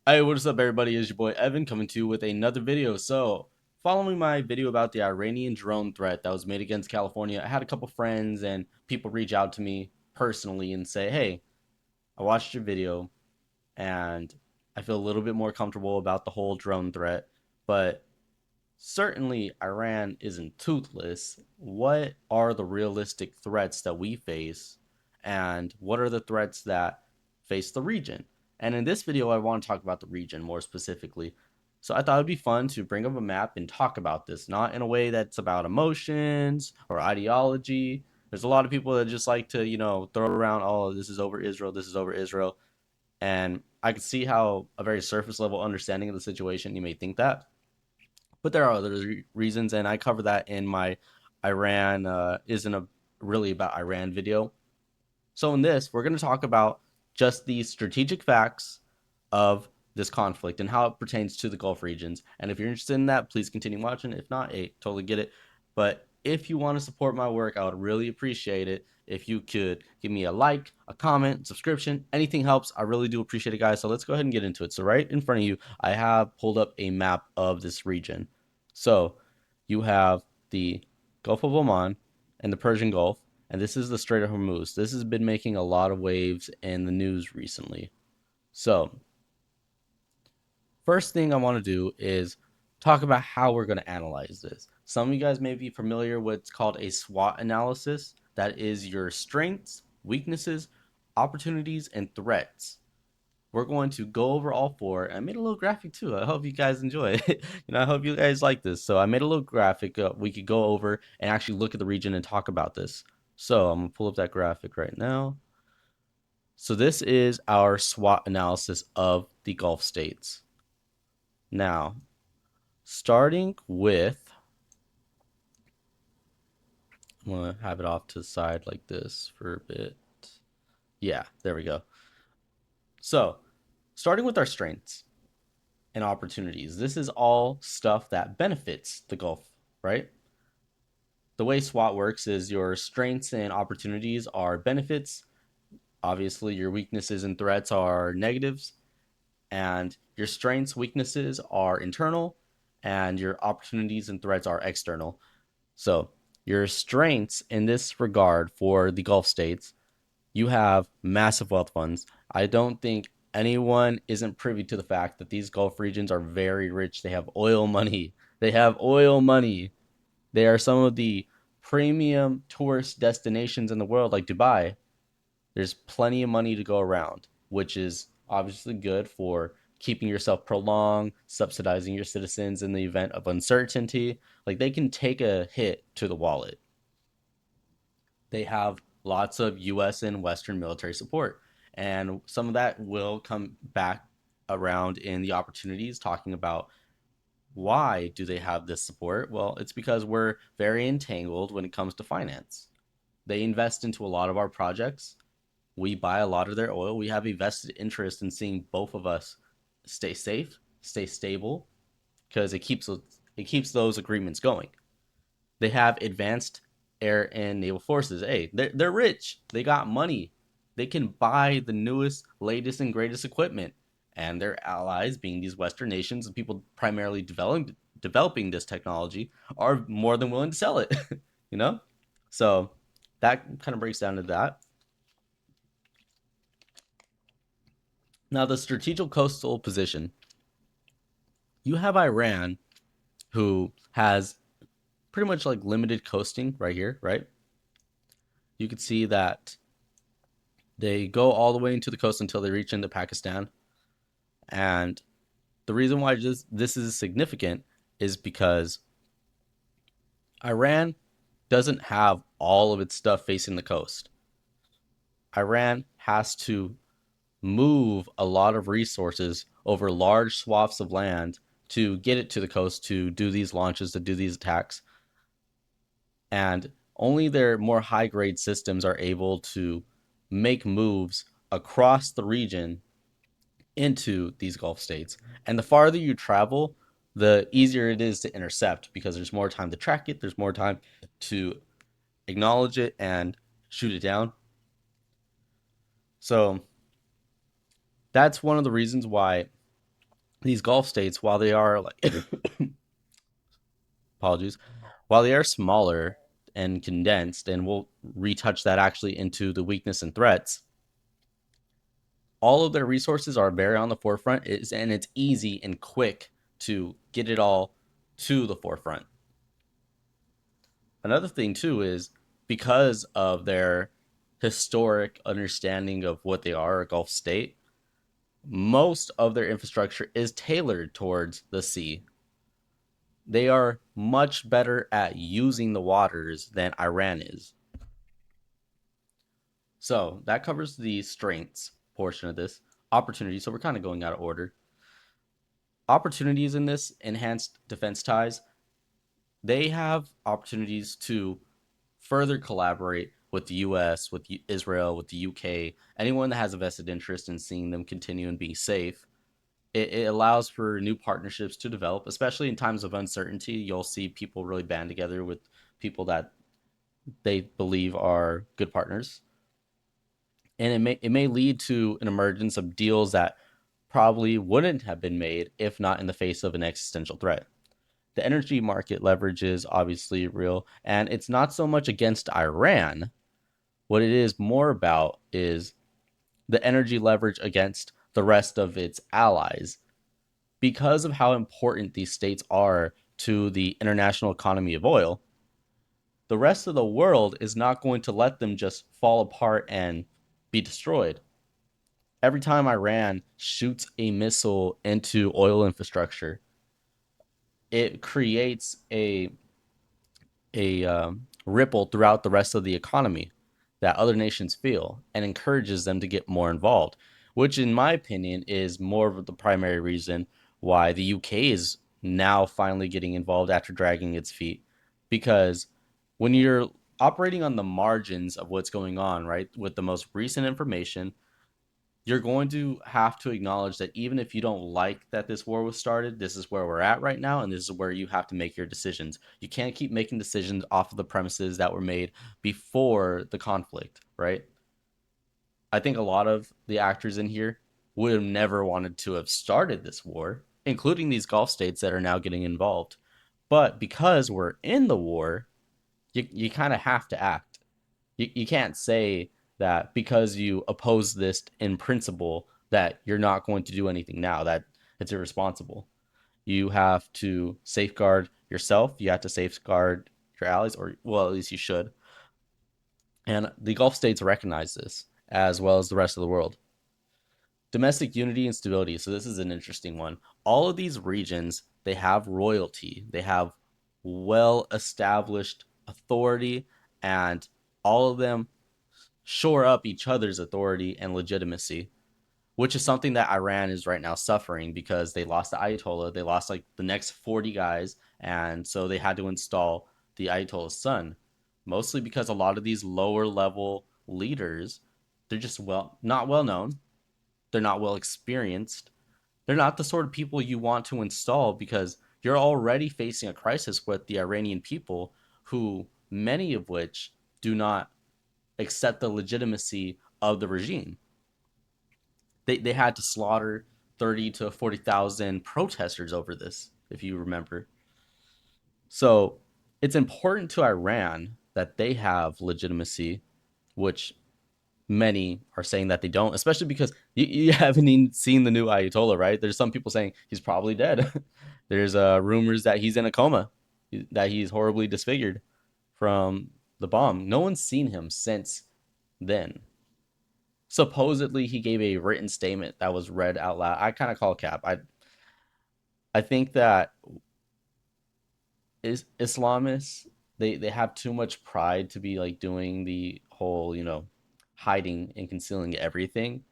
Hey, what's up, everybody? It's your boy Evan coming to you with another video. So, following my video about the Iranian drone threat that was made against California, I had a couple friends and people reach out to me personally and say, "Hey, I watched your video and I feel a little bit more comfortable about the whole drone threat, but certainly Iran isn't toothless. What are the realistic threats that we face, and what are the threats that face the region?" And in this video, I want to talk about the region more specifically. So I thought it'd be fun to bring up a map and talk about this, not in a way that's about emotions or ideology. There's a lot of people that just like to, throw around, oh, this is over Israel, this is over Israel. And I can see how a very surface level understanding of the situation, you may think that, but there are other reasons, and I cover that in my Iran isn't a really about Iran video. So in this, we're going to talk about just the strategic facts of this conflict and how it pertains to the Gulf regions. And if you're interested in that, please continue watching. If not, hey, totally get it. But if you want to support my work, I would really appreciate it if you could give me a like, a comment, subscription. Anything helps. I really do appreciate it, guys. So let's go ahead and get into it. So right in front of you, I have pulled up a map of this region. So you have the Gulf of Oman and the Persian Gulf, and this is the Strait of Hormuz. This has been making a lot of waves in the news recently. So, first thing I want to do is talk about how we're going to analyze this. Some of you guys may be familiar with what's called a SWOT analysis. That is your strengths, weaknesses, opportunities, and threats. We're going to go over all four. I made a little graphic too. I hope you guys enjoy it. I hope you guys like this. So I made a little graphic we could go over and actually look at the region and talk about this. So I'm gonna pull up that graphic right now. So this is our SWOT analysis of the Gulf states. Now, starting with, I'm gonna have it off to the side like this for a bit. Yeah, there we go. So, starting with our strengths and opportunities. This is all stuff that benefits the Gulf, right? The way SWOT works is your strengths and opportunities are benefits. Obviously, your weaknesses and threats are negatives, and your strengths, weaknesses are internal, and your opportunities and threats are external. So, your strengths in this regard for the Gulf states, you have massive wealth funds. I don't think anyone isn't privy to the fact that these Gulf regions are very rich. They have oil money. They have oil money. They are some of the premium tourist destinations in the world, like Dubai. There's plenty of money to go around, which is obviously good for keeping yourself prolonged, subsidizing your citizens in the event of uncertainty. Like they can take a hit to the wallet. They have lots of US and Western military support. And some of that will come back around in the opportunities, talking about why do they have this support? Well, it's because we're very entangled when it comes to finance. They invest into a lot of our projects. We buy a lot of their oil. We have a vested interest in seeing both of us stay safe, stay stable, because it keeps those agreements going. They have advanced air and naval forces. Hey, they're rich. They got money. They can buy the newest, latest, and greatest equipment. And their allies, being these Western nations and people primarily developing this technology, are more than willing to sell it. you know, so that kind of breaks down to that. Now, the strategic coastal position. You have Iran, who has pretty much like limited coasting right here, right? You can see that they go all the way into the coast until they reach into Pakistan. And the reason why this is significant is because Iran doesn't have all of its stuff facing the coast. Iran has to move a lot of resources over large swaths of land to get it to the coast to do these launches, to do these attacks. And only their more high grade systems are able to make moves across the region into these Gulf states. And the farther you travel, the easier it is to intercept because there's more time to track it, there's more time to acknowledge it and shoot it down. So that's one of the reasons why these Gulf states, while they are like apologies, while they are smaller and condensed, and we'll retouch that actually into the weakness and threats, all of their resources are very on the forefront, and it's easy and quick to get it all to the forefront. Another thing too is because of their historic understanding of what they are, a Gulf state, most of their infrastructure is tailored towards the sea. They are much better at using the waters than Iran is. So that covers the strengths portion of this. Opportunities. So we're kind of going out of order. Opportunities in this enhanced defense ties, they have opportunities to further collaborate with the US, with Israel, with the UK, anyone that has a vested interest in seeing them continue and be safe. It allows for new partnerships to develop, especially in times of uncertainty. You'll see people really band together with people that they believe are good partners. And it may lead to an emergence of deals that probably wouldn't have been made if not in the face of an existential threat. The energy market leverage is obviously real, and it's not so much against Iran. What it is more about is the energy leverage against the rest of its allies. Because of how important these states are to the international economy of oil, the rest of the world is not going to let them just fall apart and be destroyed. Every time Iran shoots a missile into oil infrastructure, it creates a ripple throughout the rest of the economy that other nations feel and encourages them to get more involved, which, in my opinion, is more of the primary reason why the UK is now finally getting involved after dragging its feet. Because when you're operating on the margins of what's going on, right, with the most recent information, you're going to have to acknowledge that even if you don't like that this war was started, this is where we're at right now, and this is where you have to make your decisions. You can't keep making decisions off of the premises that were made before the conflict, right? I think a lot of the actors in here would have never wanted to have started this war, including these Gulf states that are now getting involved. But because we're in the war, you kind of have to act. You can't say that because you oppose this in principle that you're not going to do anything now, that it's irresponsible. You have to safeguard yourself, you have to safeguard your allies, or well, at least you should. And the Gulf states recognize this as well as the rest of the world. Domestic unity and stability. So this is an interesting one. All of these regions, they have royalty, they have well established authority, and all of them shore up each other's authority and legitimacy, which is something that Iran is right now suffering because they lost the Ayatollah. They lost like the next 40 guys, and so they had to install the Ayatollah's son, mostly because a lot of these lower level leaders, they're just not well known, they're not well experienced, they're not the sort of people you want to install because you're already facing a crisis with the Iranian people, who many of which do not accept the legitimacy of the regime. They had to slaughter 30 to 40,000 protesters over this, if you remember. So it's important to Iran that they have legitimacy, which many are saying that they don't, especially because you haven't even seen the new Ayatollah, right? There's some people saying he's probably dead. There's rumors that he's in a coma, that he's horribly disfigured from the bomb. No one's seen him since then. Supposedly he gave a written statement that was read out loud. I kind of call cap. I think that Islamists, they have too much pride to be like doing the whole, hiding and concealing everything.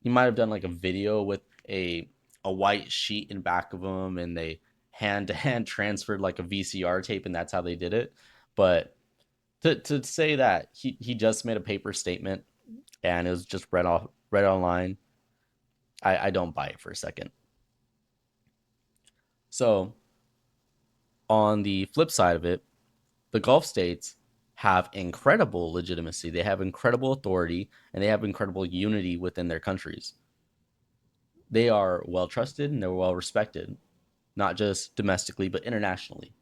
He might have done like a video with a white sheet in back of him, and they hand to hand transferred like a VCR tape, and that's how they did it. But to say that he just made a paper statement and it was just read online, I don't buy it for a second. So on the flip side of it, the Gulf states have incredible legitimacy. They have incredible authority, and they have incredible unity within their countries. They are well trusted and they're well respected, not just domestically, but internationally.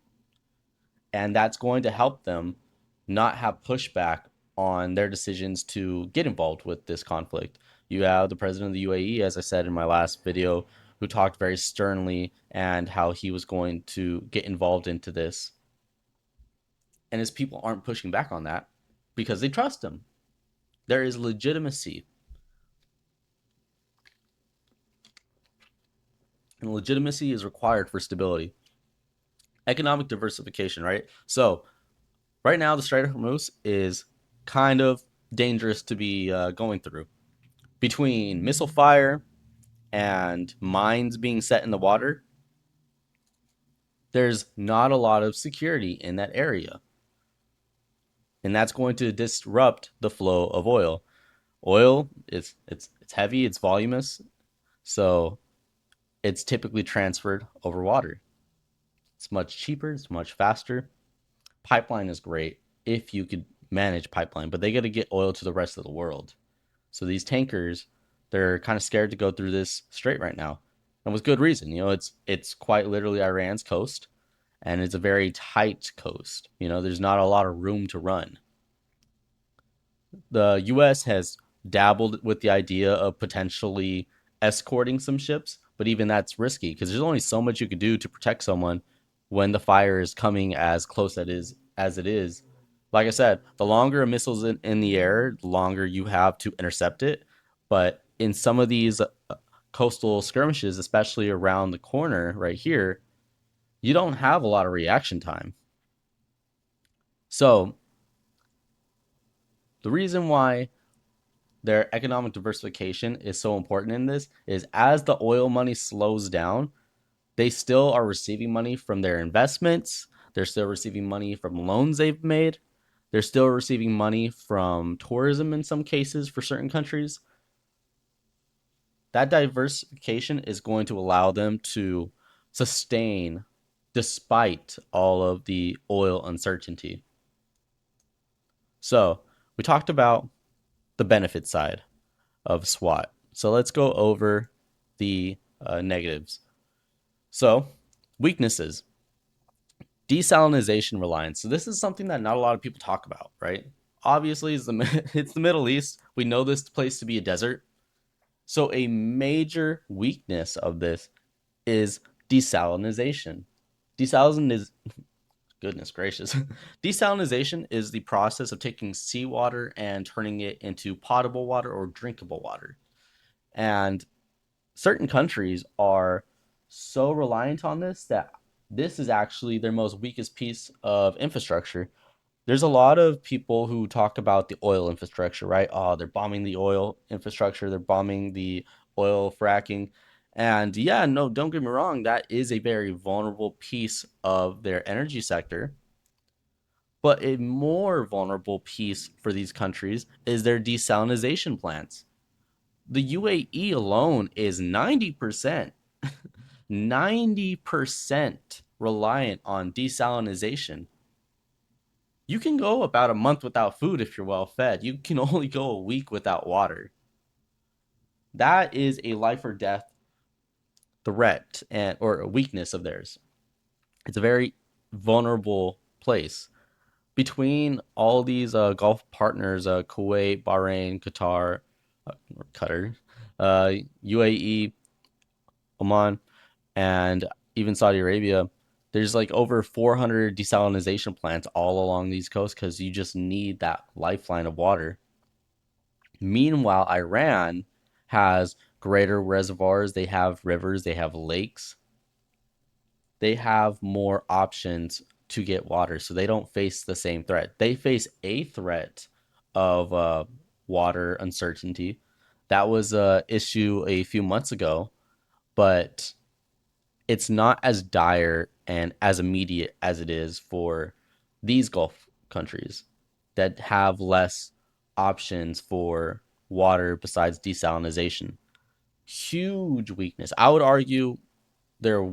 And that's going to help them not have pushback on their decisions to get involved with this conflict. You have the president of the UAE, as I said in my last video, who talked very sternly and how he was going to get involved into this. And his people aren't pushing back on that because they trust him. There is legitimacy, and legitimacy is required for stability. Economic diversification, right? So, right now, the Strait of Hormuz is kind of dangerous to be going through. Between missile fire and mines being set in the water, there's not a lot of security in that area. And that's going to disrupt the flow of oil. Oil is it's heavy, it's voluminous, so it's typically transferred over water. It's much cheaper, it's much faster. Pipeline is great if you could manage pipeline, but they got to get oil to the rest of the world. So these tankers, they're kind of scared to go through this strait right now, and with good reason. It's quite literally Iran's coast, and it's a very tight coast. There's not a lot of room to run. The U.S. has dabbled with the idea of potentially escorting some ships, but even that's risky because there's only so much you could do to protect someone when the fire is coming as close as it is. Like I said, the longer a missile's in the air, the longer you have to intercept it. But in some of these coastal skirmishes, especially around the corner right here, you don't have a lot of reaction time. So the reason why their economic diversification is so important in this is as the oil money slows down, they still are receiving money from their investments. They're still receiving money from loans they've made. They're still receiving money from tourism in some cases for certain countries. That diversification is going to allow them to sustain despite all of the oil uncertainty. So, we talked about the benefit side of SWOT. So let's go over the negatives. So, weaknesses. Desalination reliance. So this is something that not a lot of people talk about, right? Obviously, it's the Middle East. We know this place to be a desert. So a major weakness of this is desalination. Desalination is goodness gracious. Desalination is the process of taking seawater and turning it into potable water or drinkable water. And certain countries are so reliant on this that this is actually their most weakest piece of infrastructure. There's a lot of people who talk about the oil infrastructure, right? Oh, they're bombing the oil infrastructure, they're bombing the oil fracking. And yeah, no, don't get me wrong, that is a very vulnerable piece of their energy sector. But a more vulnerable piece for these countries is their desalination plants. The UAE alone is 90% reliant on desalination. You can go about a month without food if you're well fed. You can only go a week without water. That is a life or death threat and or a weakness of theirs. It's a very vulnerable place. Between all these Gulf partners, Kuwait, Bahrain, Qatar, UAE, Oman, and even Saudi Arabia, there's like over 400 desalination plants all along these coasts because you just need that lifeline of water. Meanwhile, Iran has greater reservoirs, they have rivers, they have lakes, they have more options to get water, so they don't face the same threat. They face a threat of water uncertainty. That was a issue a few months ago, but it's not as dire and as immediate as it is for these Gulf countries that have less options for water besides desalination. Huge weakness. I would argue their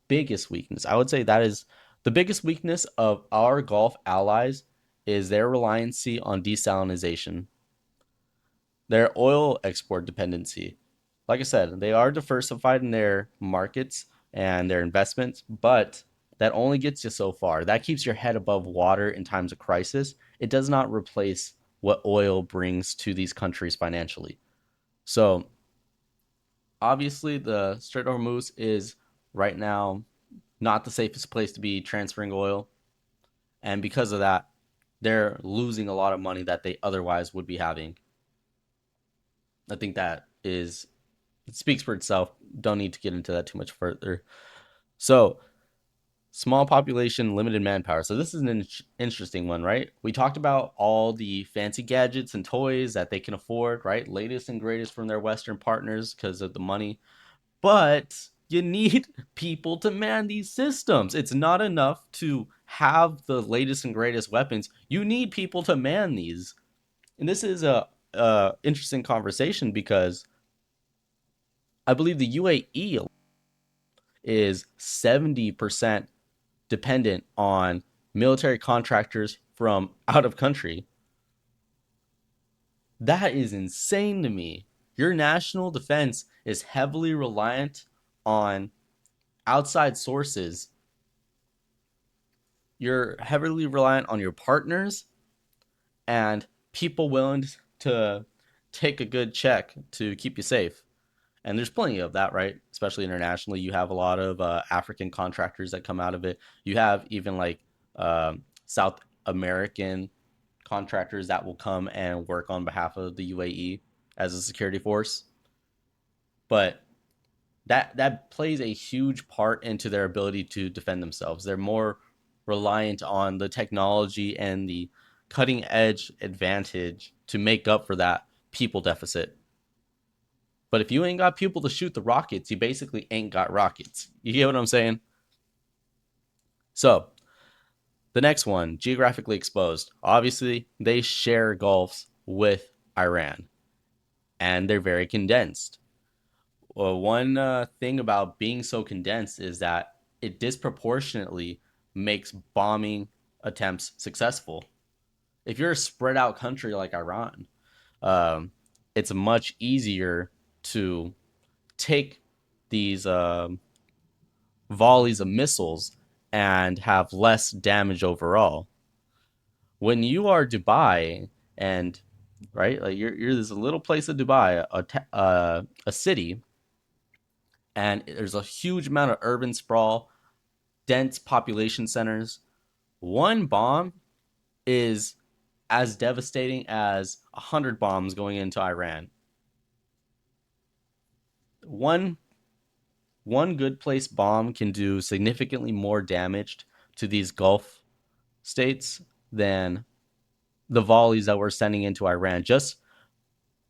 biggest weakness. I would say that is the biggest weakness of our Gulf allies is their reliancy on desalination, their oil export dependency. like I said, they are diversified in their markets and their investments, but that only gets you so far. That keeps your head above water in times of crisis. It does not replace what oil brings to these countries financially. So, obviously, the Strait of Hormuz is right now not the safest place to be transferring oil. And because of that, they're losing a lot of money that they otherwise would be having. I think that is, it speaks for itself. Don't need to get into that too much further. So, small population, limited manpower. So, this is an interesting one, right? We talked about all the fancy gadgets and toys that they can afford, right? Latest and greatest from their Western partners because of the money. But you need people to man these systems. It's not enough to have the latest and greatest weapons. You need people to man these. And this is a interesting conversation because I believe the UAE is 70% dependent on military contractors from out of country. That is insane to me. Your national defense is heavily reliant on outside sources. You're heavily reliant on your partners and people willing to take a good check to keep you safe. And there's plenty of that, right? Especially internationally, you have a lot of African contractors that come out of it. You have even like South American contractors that will come and work on behalf of the UAE as a security force. But that plays a huge part into their ability to defend themselves. They're more reliant on the technology and the cutting edge advantage to make up for that people deficit. But if you ain't got people to shoot the rockets, you basically ain't got rockets. You get what I'm saying? So, the next one, geographically exposed. Obviously, they share gulfs with Iran, and they're very condensed. Well, one thing about being so condensed is that it disproportionately makes bombing attempts successful. If you're a spread out country like Iran, um, it's much easier to take these volleys of missiles and have less damage overall. When you are Dubai and right, like you're this little place of Dubai, a city, and there's a huge amount of urban sprawl, dense population centers. One bomb is as devastating as 100 bombs going into Iran. One one good place bomb can do significantly more damage to these Gulf states than the volleys that we're sending into Iran, just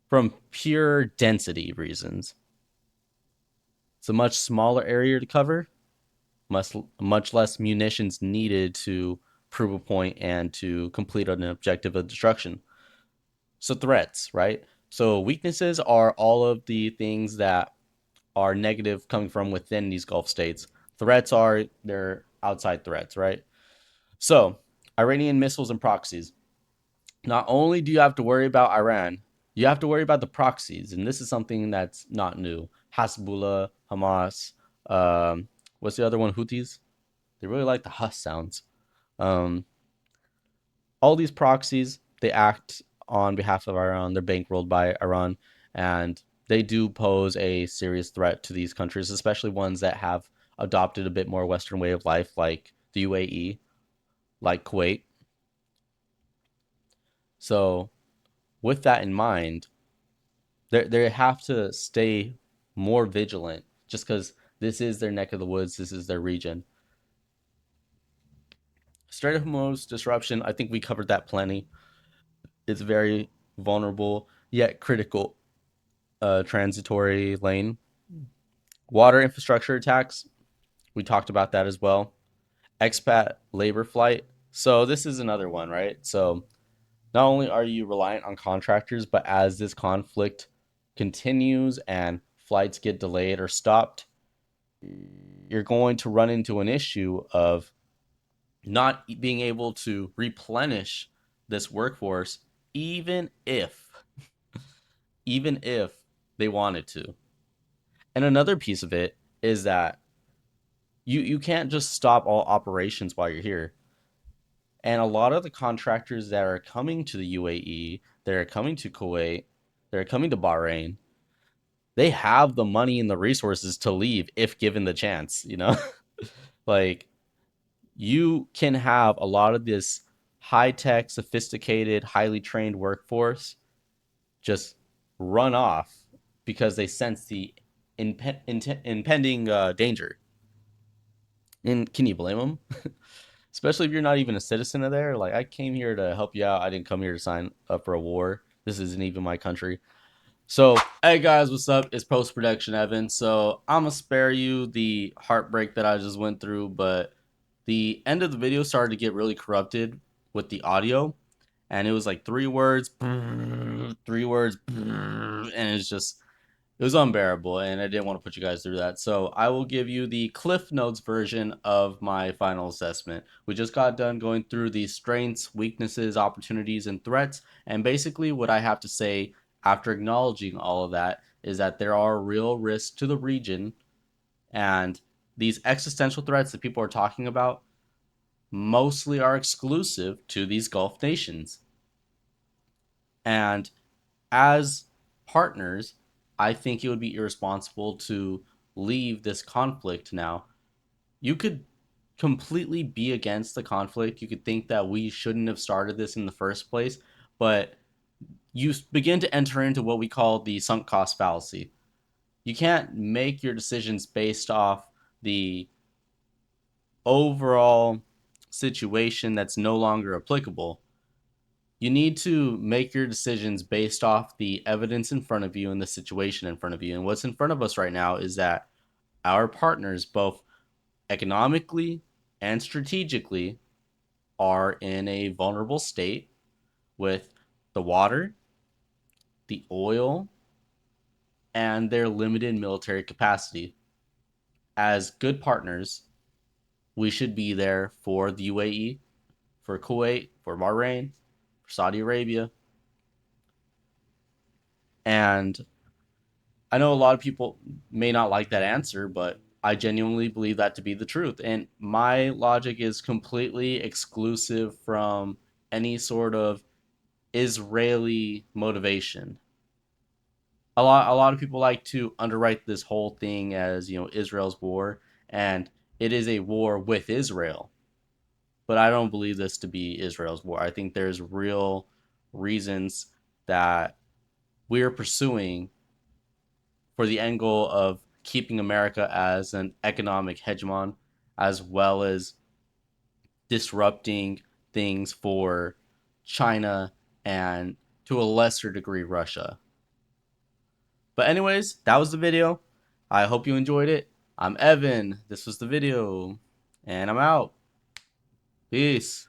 from pure density reasons. It's a much smaller area to cover, much less munitions needed to prove a point and to complete an objective of destruction. So threats, right? So weaknesses are all of the things that are negative coming from within these Gulf states. Threats are their outside threats, right? So Iranian missiles and proxies. Not only do you have to worry about Iran, you have to worry about the proxies, and this is something that's not new. Hasbullah, Hamas, what's the other one? Houthis. They really like the Hus sounds. Um, all these proxies, they act on behalf of Iran. They're bankrolled by Iran, and they do pose a serious threat to these countries, especially ones that have adopted a bit more Western way of life, like the UAE, like Kuwait. So, with that in mind, they have to stay more vigilant, just because this is their neck of the woods, this is their region. Strait of Hormuz disruption, I think we covered that plenty. It's very vulnerable yet critical transitory lane. Water infrastructure attacks, we talked about that as well. Expat labor flight. So this is another one, right? So not only are you reliant on contractors, but as this conflict continues and flights get delayed or stopped, you're going to run into an issue of not being able to replenish this workforce, even if even if they wanted to. And another piece of it is that you can't just stop all operations while you're here. And a lot of the contractors that are coming to the UAE, that are coming to Kuwait, that are coming to Bahrain, they have the money and the resources to leave if given the chance, you know? Like you can have a lot of this high tech, sophisticated, highly trained workforce just run off because they sense the impending danger. And can you blame them? Especially if you're not even a citizen of there. Like, I came here to help you out. I didn't come here to sign up for a war. This isn't even my country. So, hey guys, what's up? It's post production Evan. So, I'm gonna spare you the heartbreak that I just went through, but the end of the video started to get really corrupted with the audio, and it was like three words, three words, and it's just it was unbearable, and I didn't want to put you guys through that. So I will give you the Cliff Notes version of my final assessment. We just got done going through the strengths, weaknesses, opportunities, and threats. And basically, what I have to say after acknowledging all of that is that there are real risks to the region, and these existential threats that people are talking about mostly are exclusive to these Gulf nations. And as partners, I think it would be irresponsible to leave this conflict now. You could completely be against the conflict. You could think that we shouldn't have started this in the first place, but you begin to enter into what we call the sunk cost fallacy. You can't make your decisions based off the overall situation that's no longer applicable. You need to make your decisions based off the evidence in front of you and the situation in front of you. And what's in front of us right now is that our partners, both economically and strategically, are in a vulnerable state with the water, the oil, and their limited military capacity. As good partners, we should be there for the UAE, for Kuwait, for Bahrain, for Saudi Arabia. And I know a lot of people may not like that answer, but I genuinely believe that to be the truth. And my logic is completely exclusive from any sort of Israeli motivation. A lot of people like to underwrite this whole thing as, Israel's war, and it is a war with Israel. But I don't believe this to be Israel's war. I think there's real reasons that we're pursuing for the end goal of keeping America as an economic hegemon, as well as disrupting things for China and to a lesser degree Russia. But anyways, that was the video. I hope you enjoyed it. I'm Evan. This was the video. And I'm out. Peace.